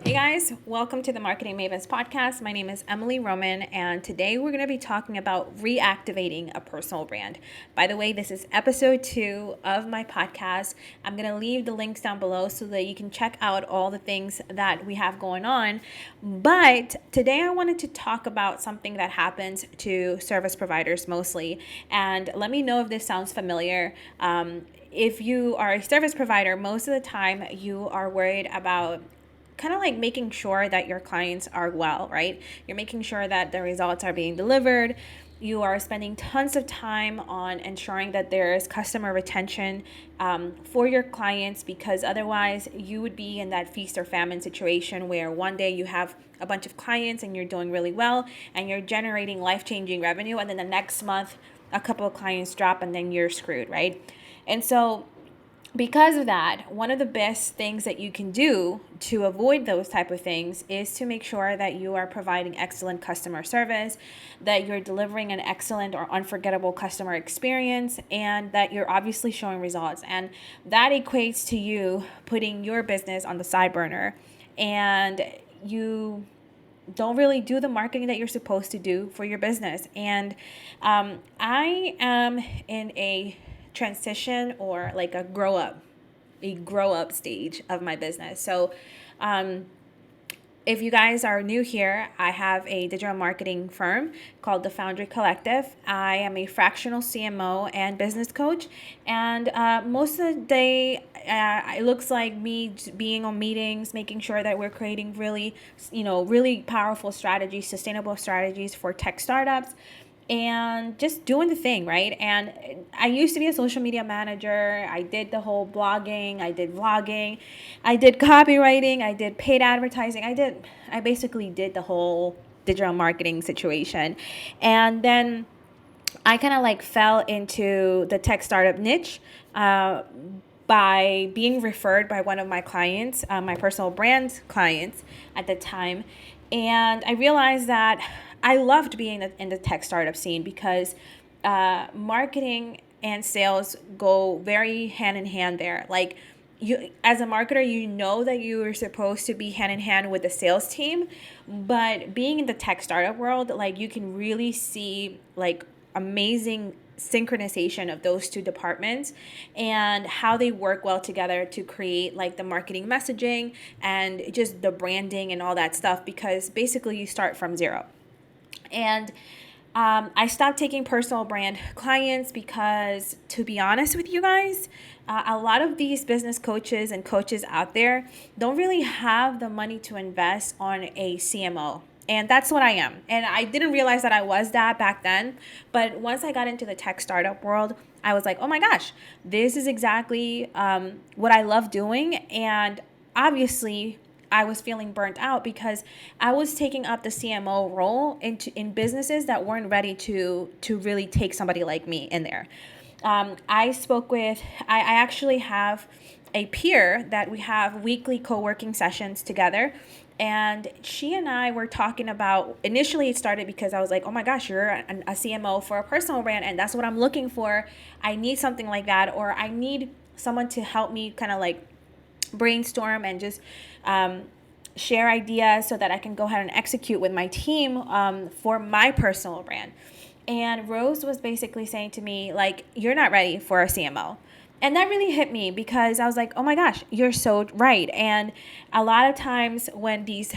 Hey guys, welcome to the Marketing Mavens podcast. My name is Emily Roman, and today we're going to be talking about reactivating a personal brand. By the way, this is episode 2 of my podcast. I'm going to leave the links down below so that you can check out all the things that we have going on. But today I wanted to talk about something that happens to service providers mostly. And let me know if this sounds familiar. If you are a service provider, most of the time you are worried about kind of like making sure that your clients are well, right? You're making sure that the results are being delivered. You are spending tons of time on ensuring that there is customer retention for your clients, because otherwise you would be in that feast or famine situation where one day you have a bunch of clients and you're doing really well and you're generating life-changing revenue, and then the next month a couple of clients drop and then you're screwed, right? And so because of that, one of the best things that you can do to avoid those type of things is to make sure that you are providing excellent customer service, that you're delivering an excellent or unforgettable customer experience, and that you're obviously showing results. And that equates to you putting your business on the side burner, and you don't really do the marketing that you're supposed to do for your business. And I am in a transition, or like a grow up stage of my business. So um, if you guys are new here, I have a digital marketing firm called the Foundry Collective. I am a fractional CMO and business coach. And most of the day, it looks like me being on meetings, making sure that we're creating really powerful strategies, sustainable strategies for tech startups, and just doing the thing, right? And I used to be a social media manager. I did the whole blogging, I did vlogging, I did copywriting, I did paid advertising. I basically did the whole digital marketing situation. And then I kind of like fell into the tech startup niche by being referred by one of my clients, my personal brand clients at the time. And I realized that I loved being in the tech startup scene because marketing and sales go very hand in hand there. Like, you, as a marketer, you know that you are supposed to be hand in hand with the sales team, but being in the tech startup world, like, you can really see like amazing synchronization of those two departments and how they work well together to create like the marketing messaging and just the branding and all that stuff, because basically you start from zero. And I stopped taking personal brand clients because, to be honest with you guys, a lot of these business coaches and coaches out there don't really have the money to invest on a CMO. And that's what I am. And I didn't realize that I was that back then. But once I got into the tech startup world, I was like, oh my gosh, this is exactly what I love doing. And obviously, I was feeling burnt out because I was taking up the CMO role in businesses that weren't ready to really take somebody like me in there. I actually have a peer that we have weekly co-working sessions together. And she and I were talking about, initially it started because I was like, oh my gosh, you're a CMO for a personal brand, and that's what I'm looking for. I need something like that, or I need someone to help me kind of like brainstorm and just share ideas so that I can go ahead and execute with my team for my personal brand. And Rose was basically saying to me, like, you're not ready for a CMO. And that really hit me because I was like, oh my gosh, you're so right. And a lot of times when these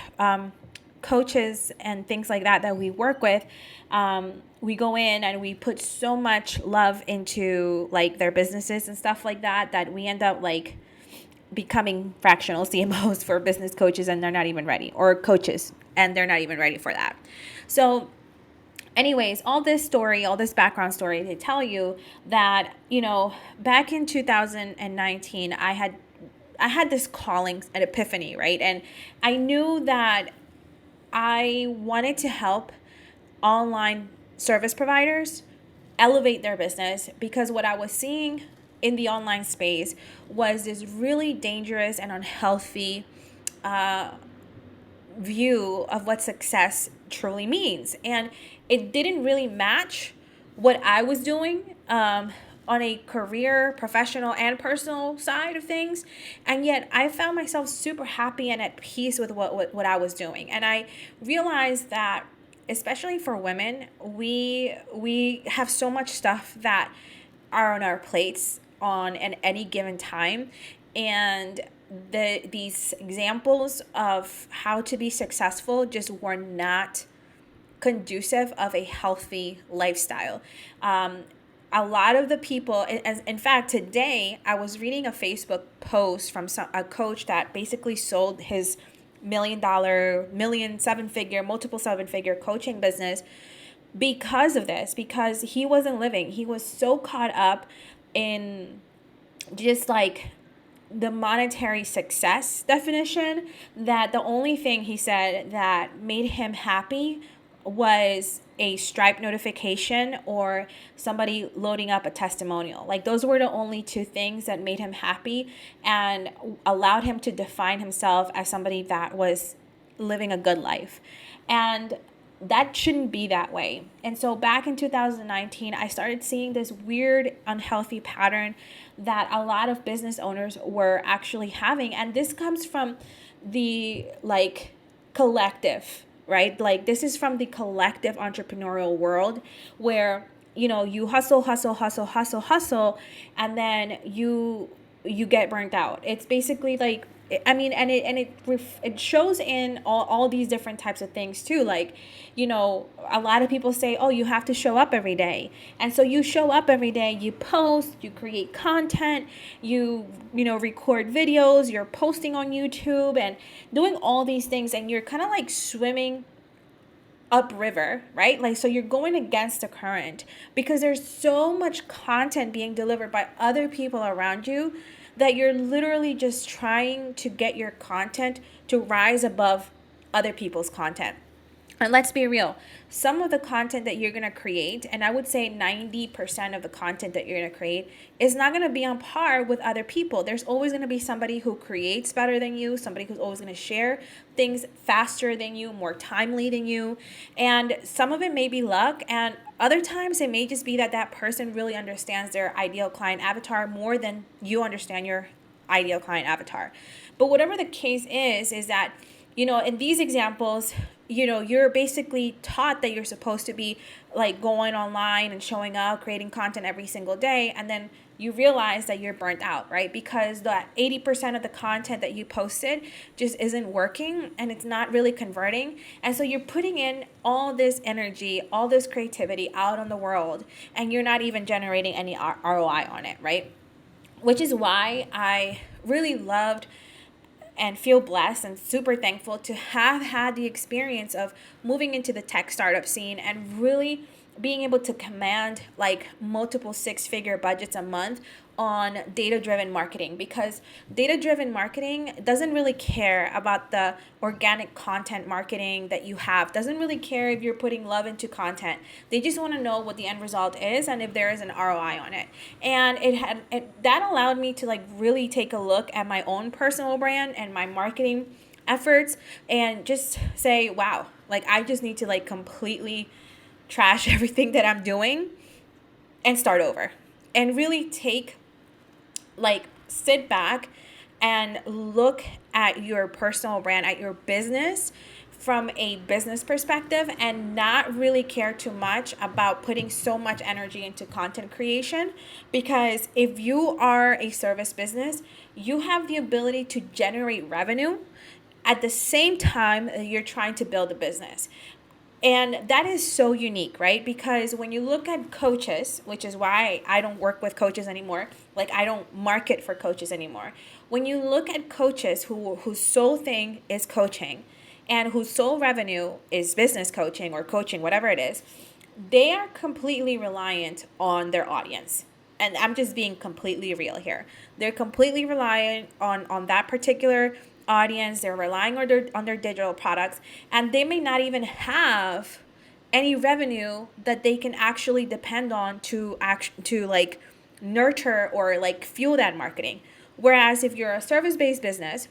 coaches and things like that we work with, we go in and we put so much love into like their businesses and stuff like that we end up like becoming fractional CMOs for business coaches, and they're not even ready, or coaches and they're not even ready for that. So anyways, all this background story to tell you that, back in 2019, I had this calling, an epiphany, right? And I knew that I wanted to help online service providers elevate their business, because what I was seeing in the online space was this really dangerous and unhealthy view of what success truly means. And it didn't really match what I was doing. on a career, professional, and personal side of things. And yet I found myself super happy and at peace with what I was doing. And I realized that, especially for women, we have so much stuff that are on our plates on at any given time. And these examples of how to be successful just were not conducive of a healthy lifestyle. A lot of the people, as in fact, today I was reading a Facebook post from a coach that basically sold his multiple seven figure coaching business because of this, because he wasn't living. He was so caught up in just like the monetary success definition that the only thing he said that made him happy was a Stripe notification or somebody loading up a testimonial. Like, those were the only two things that made him happy and allowed him to define himself as somebody that was living a good life. And that shouldn't be that way. And so back in 2019, I started seeing this weird, unhealthy pattern that a lot of business owners were actually having. And this comes from the collective, right? Like, this is from the collective entrepreneurial world where, you hustle, and then you get burnt out. It's basically like, I mean, and it shows in all these different types of things too. Like, a lot of people say, oh, you have to show up every day. And so you show up every day, you post, you create content, you record videos, you're posting on YouTube and doing all these things. And you're kind of like swimming upriver, right? Like, so you're going against the current because there's so much content being delivered by other people around you that you're literally just trying to get your content to rise above other people's content. And let's be real, some of the content that you're going to create, and I would say 90% of the content that you're going to create, is not going to be on par with other people. There's always going to be somebody who creates better than you, somebody who's always going to share things faster than you, more timely than you. And some of it may be luck, and other times it may just be that person really understands their ideal client avatar more than you understand your ideal client avatar. But whatever the case is that, in these examples, you're basically taught that you're supposed to be like going online and showing up, creating content every single day. And then you realize that you're burnt out, right? Because that 80% of the content that you posted just isn't working and it's not really converting. And so you're putting in all this energy, all this creativity out on the world, and you're not even generating any ROI on it, right? Which is why I really loved and feel blessed and super thankful to have had the experience of moving into the tech startup scene and really being able to command like multiple six-figure budgets a month on data-driven marketing, because data-driven marketing doesn't really care about the organic content marketing that you have, doesn't really care if you're putting love into content. They just want to know what the end result is and if there is an ROI on it. And that allowed me to like really take a look at my own personal brand and my marketing efforts and just say, wow, like I just need to like completely trash everything that I'm doing and start over and really sit back and look at your personal brand, at your business from a business perspective, and not really care too much about putting so much energy into content creation. Because if you are a service business, you have the ability to generate revenue at the same time that you're trying to build a business. And that is so unique, right? Because when you look at coaches, which is why I don't work with coaches anymore, like I don't market for coaches anymore. When you look at coaches whose sole thing is coaching and whose sole revenue is business coaching or coaching, whatever it is, they are completely reliant on their audience. And I'm just being completely real here. They're completely reliant on that particular audience. They're relying on their digital products, and they may not even have any revenue that they can actually depend on to like nurture or like fuel that marketing. Whereas if you're a service-based business,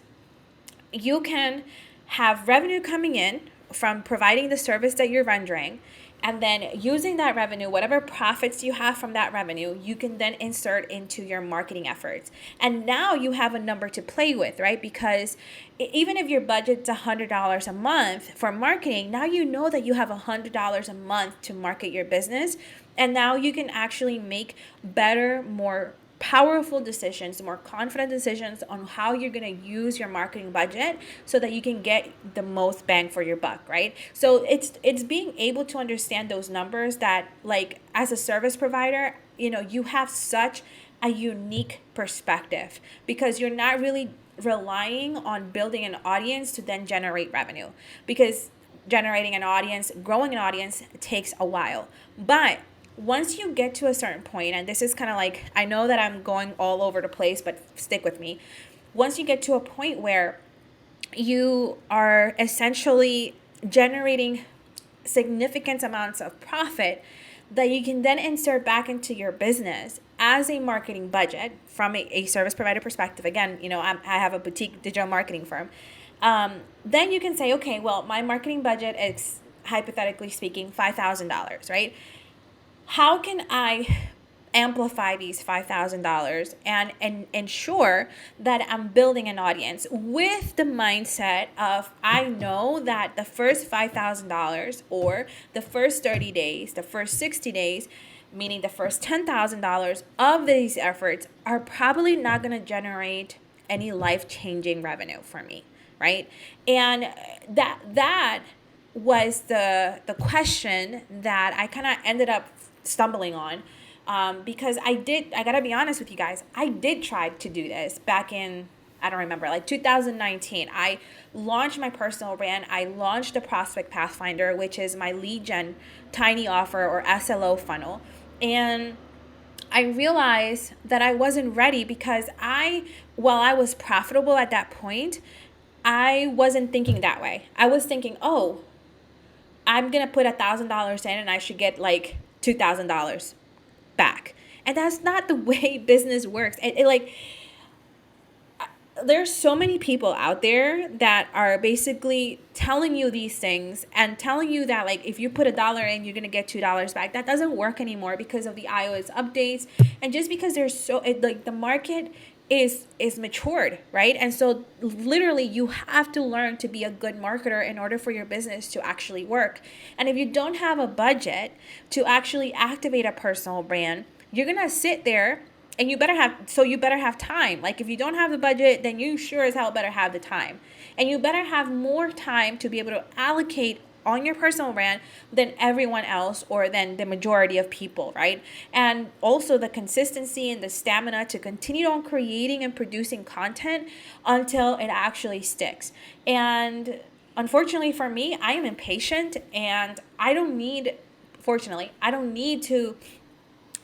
you can have revenue coming in from providing the service that you're rendering, And then using that revenue, whatever profits you have from that revenue, you can then insert into your marketing efforts. And now you have a number to play with, right? Because even if your budget's $100 a month for marketing, now you know that you have $100 a month to market your business. And now you can actually make better, more powerful decisions, more confident decisions on how you're going to use your marketing budget so that you can get the most bang for your buck, right? So it's being able to understand those numbers that, like, as a service provider, you have such a unique perspective because you're not really relying on building an audience to then generate revenue, because generating an audience, growing an audience takes a while. But once you get to a certain point, and this is kind of like, I know that I'm going all over the place, but stick with me. Once you get to a point where you are essentially generating significant amounts of profit that you can then insert back into your business as a marketing budget from a service provider perspective. Again, I have a boutique digital marketing firm. Then you can say, okay, well, my marketing budget is, hypothetically speaking, $5,000, right? How can I amplify these $5,000 and ensure that I'm building an audience with the mindset of, I know that the first $5,000 or the first 30 days, the first 60 days, meaning the first $10,000 of these efforts are probably not going to generate any life-changing revenue for me, right? And that was the question that I kind of ended up stumbling on, because I gotta be honest with you guys, I did try to do this back in, I don't remember, like 2019. I launched my personal brand. I launched the Prospect Pathfinder, which is my lead gen tiny offer or SLO funnel. And I realized that I wasn't ready because while I was profitable at that point, I wasn't thinking that way. I was thinking, oh, I'm going to put $1,000 in and I should get like $2,000 back. And that's not the way business works. There's so many people out there that are basically telling you these things and telling you that, like, if you put $1 in, you're going to get $2 back. That doesn't work anymore because of the iOS updates. And just because the market is matured, right? And so literally you have to learn to be a good marketer in order for your business to actually work. And if you don't have a budget to actually activate a personal brand, you're going to sit there and you better have time. Like, if you don't have the budget, then you sure as hell better have the time. And you better have more time to be able to allocate on your personal brand than everyone else or than the majority of people, right? And also the consistency and the stamina to continue on creating and producing content until it actually sticks. And unfortunately for me, I am impatient, and I don't need to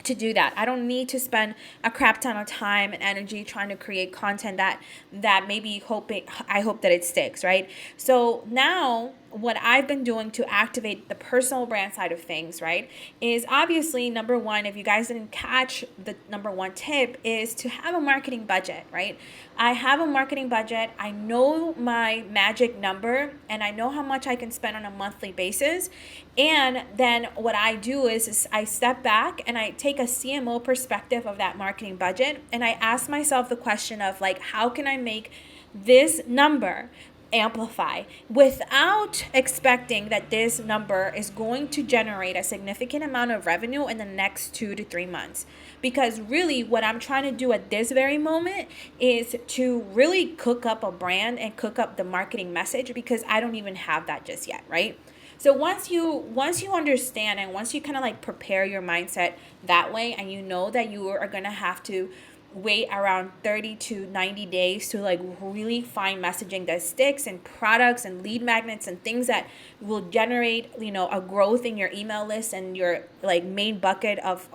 do that. I don't need to spend a crap ton of time and energy trying to create content that I hope that it sticks, right? So now what I've been doing to activate the personal brand side of things, right, is obviously, number one, if you guys didn't catch the number one tip, is to have a marketing budget, right? I have a marketing budget. I know my magic number and I know how much I can spend on a monthly basis. And then what I do is I step back and I take a CMO perspective of that marketing budget, and I ask myself the question of, like, how can I make this number amplify without expecting that this number is going to generate a significant amount of revenue in the next 2 to 3 months. Because really what I'm trying to do at this very moment is to really cook up a brand and cook up the marketing message, because I don't even have that just yet, right? So once you understand and once you kind of like prepare your mindset that way, and you know that you are going to have to wait around 30 to 90 days to like really find messaging that sticks, and products and lead magnets and things that will generate, a growth in your email list and your like main bucket of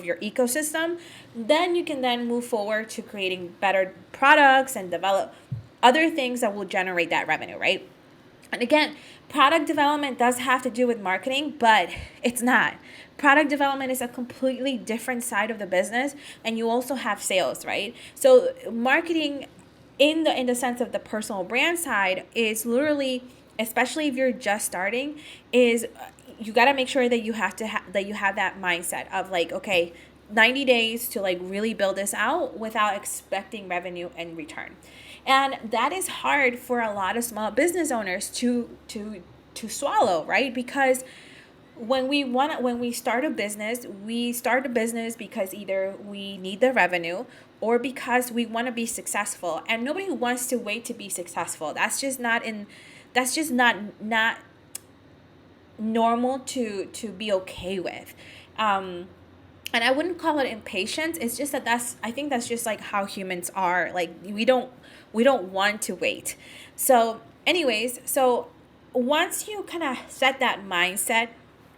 your ecosystem, then you can then move forward to creating better products and develop other things that will generate that revenue, right? And again, product development does have to do with marketing, but it's not. Product development is a completely different side of the business, and you also have sales, right? So marketing in the sense of the personal brand side is literally, especially if you're just starting, is you got to make sure that you have to that you have that mindset of like, okay, 90 days to like really build this out without expecting revenue in return. And that is hard for a lot of small business owners to swallow, right? Because when we start a business because either we need the revenue or because we want to be successful, and nobody wants to wait to be successful. That's just not normal to be okay with. And I wouldn't call it impatience. It's just that I think that's just like how humans are. Like we don't want to wait. So anyways, so once you kind of set that mindset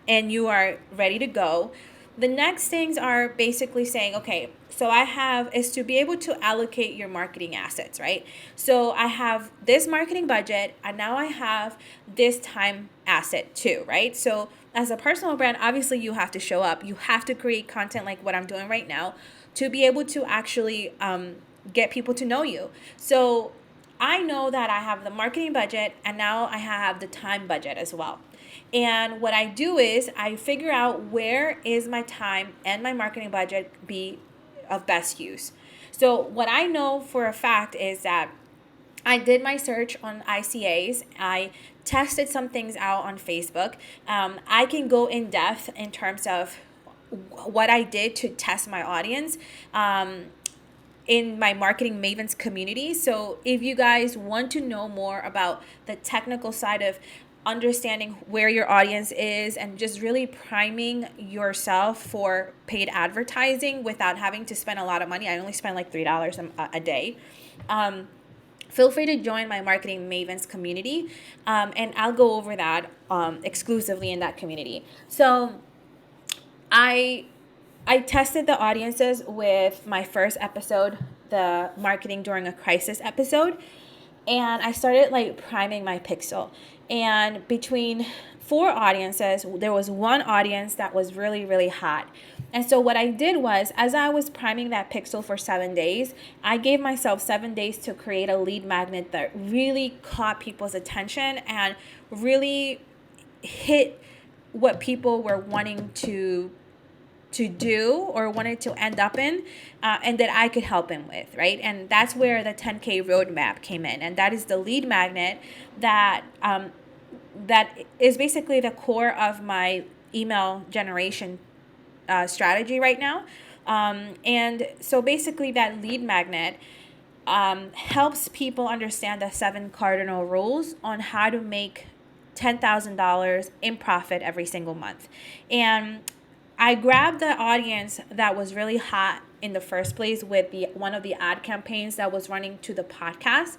and you are ready to go, the next things are basically saying, okay, so I have is to be able to allocate your marketing assets, right? So I have this marketing budget and now I have this time asset too, right? So as a personal brand, obviously you have to show up. You have to create content like what I'm doing right now to be able to actually get people to know you. So I know that I have the marketing budget and now I have the time budget as well. And what I do is I figure out where is my time and my marketing budget be of best use. So what I know for a fact is that I did my search on ICAs. I tested some things out on Facebook. I can go in depth in terms of what I did to test my audience. In my Marketing Mavens community. So if you guys want to know more about the technical side of understanding where your audience is and just really priming yourself for paid advertising without having to spend a lot of money, I only spend like $3 a day. Feel free to join my Marketing Mavens community, and I'll go over that exclusively in that community. So I tested the audiences with my first episode, the Marketing During a Crisis episode, and I started like priming my pixel. And between 4 audiences, there was one audience that was really, really hot. And so what I did was, as I was priming that pixel for 7 days, I gave myself 7 days to create a lead magnet that really caught people's attention and really hit what people were wanting to do or wanted to end up in, and that I could help him with, right? And that's where the 10K roadmap came in. And that is the lead magnet that that is basically the core of my email generation strategy right now. And so basically that lead magnet helps people understand the 7 cardinal rules on how to make $10,000 in profit every single month. And I grabbed the audience that was really hot in the first place with one of the ad campaigns that was running to the podcast,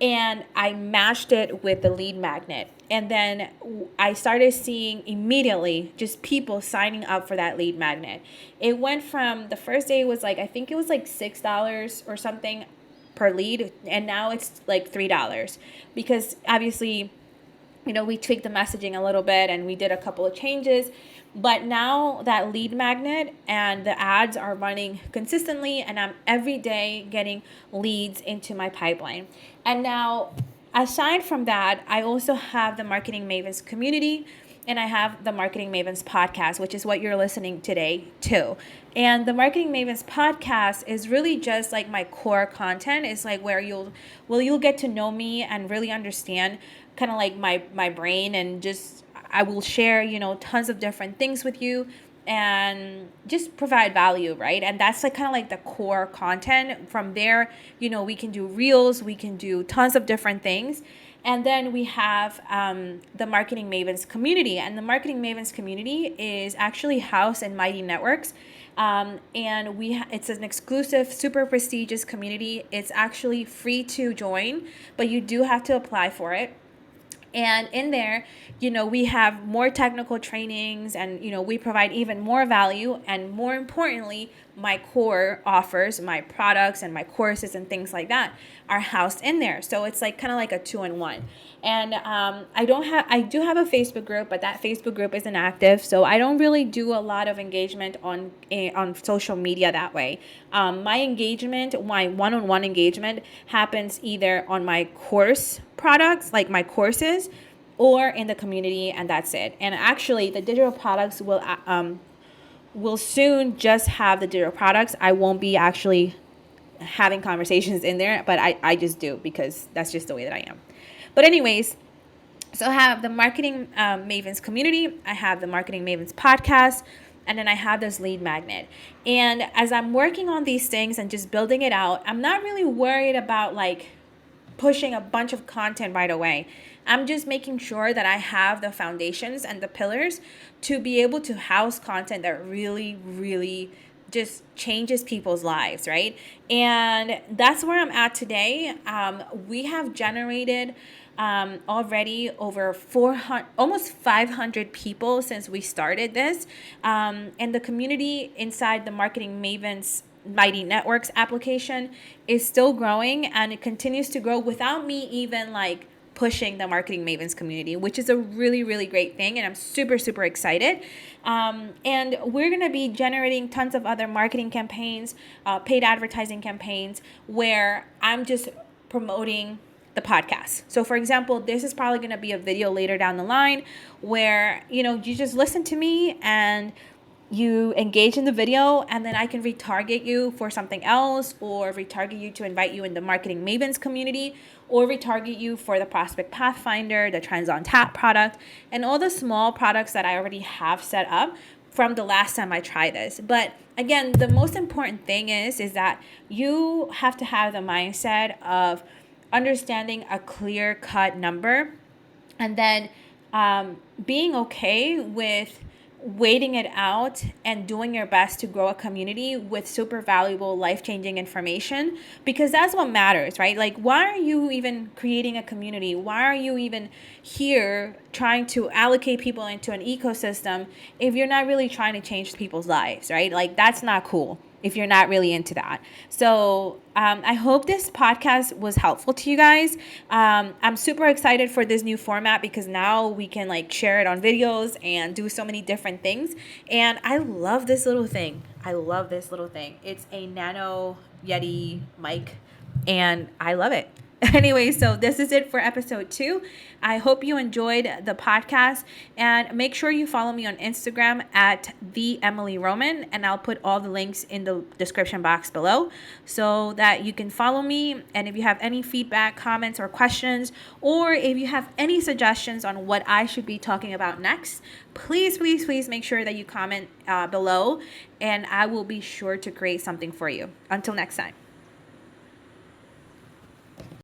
and I matched it with the lead magnet. And then I started seeing immediately just people signing up for that lead magnet. It went from the first day was like, I think it was like $6 or something per lead, and now it's like $3 because obviously, we tweaked the messaging a little bit and we did a couple of changes. But now that lead magnet and the ads are running consistently, and I'm every day getting leads into my pipeline. And now, aside from that, I also have the Marketing Mavens community, and I have the Marketing Mavens podcast, which is what you're listening today to. And the Marketing Mavens podcast is really just like my core content. It's like where you'll get to know me and really understand kind of like my brain, and just I will share, tons of different things with you and just provide value, right? And that's like kind of like the core content. From there, we can do reels, we can do tons of different things. And then we have the Marketing Mavens community. And the Marketing Mavens community is actually housed in Mighty Networks. And it's an exclusive, super prestigious community. It's actually free to join, but you do have to apply for it. And in there, we have more technical trainings, and, we provide even more value. And more importantly, my core offers, my products and my courses and things like that are housed in there. So it's like kind of like a 2-in-1. And I do have a Facebook group, but that Facebook group isn't active. So I don't really do a lot of engagement on social media that way. My one-on-one engagement happens either on my course products, like my courses, or in the community, and that's it. And actually, the digital products will soon just have the digital products. I won't be actually having conversations in there, but I just do because that's just the way that I am. But anyways, so I have the Marketing Mavens community, I have the Marketing Mavens podcast, and then I have this lead magnet. And as I'm working on these things and just building it out, I'm not really worried about like pushing a bunch of content right away. I'm just making sure that I have the foundations and the pillars to be able to house content that really, really just changes people's lives, right? And that's where I'm at today. We have generated already over 400, almost 500 people since we started this. And the community inside the Marketing Mavens Mighty Networks application is still growing, and it continues to grow without me even like pushing the Marketing Mavens community, which is a really, really great thing. And I'm super, super excited. And we're going to be generating tons of other marketing campaigns, paid advertising campaigns, where I'm just promoting the podcast. So for example, this is probably going to be a video later down the line where, you know, you just listen to me and you engage in the video, and then I can retarget you for something else, or retarget you to invite you in the Marketing Mavens community, or retarget you for the Prospect Pathfinder, the Trends on Tap product, and all the small products that I already have set up from the last time I tried this. But again, the most important thing is that you have to have the mindset of understanding a clear-cut number, and then being okay with waiting it out and doing your best to grow a community with super valuable, life-changing information, because that's what matters, right? Like, why are you even creating a community? Why are you even here trying to allocate people into an ecosystem if you're not really trying to change people's lives, right? Like, that's not cool if you're not really into that. So I hope this podcast was helpful to you guys. I'm super excited for this new format because now we can like share it on videos and do so many different things. And I love this little thing. It's a Nano Yeti mic, and I love it. Anyway, so this is it for episode 2. I hope you enjoyed the podcast, and make sure you follow me on Instagram at the Emily Roman, and I'll put all the links in the description box below so that you can follow me. And if you have any feedback, comments, or questions, or if you have any suggestions on what I should be talking about next, please make sure that you comment below, and I will be sure to create something for you. Until next time.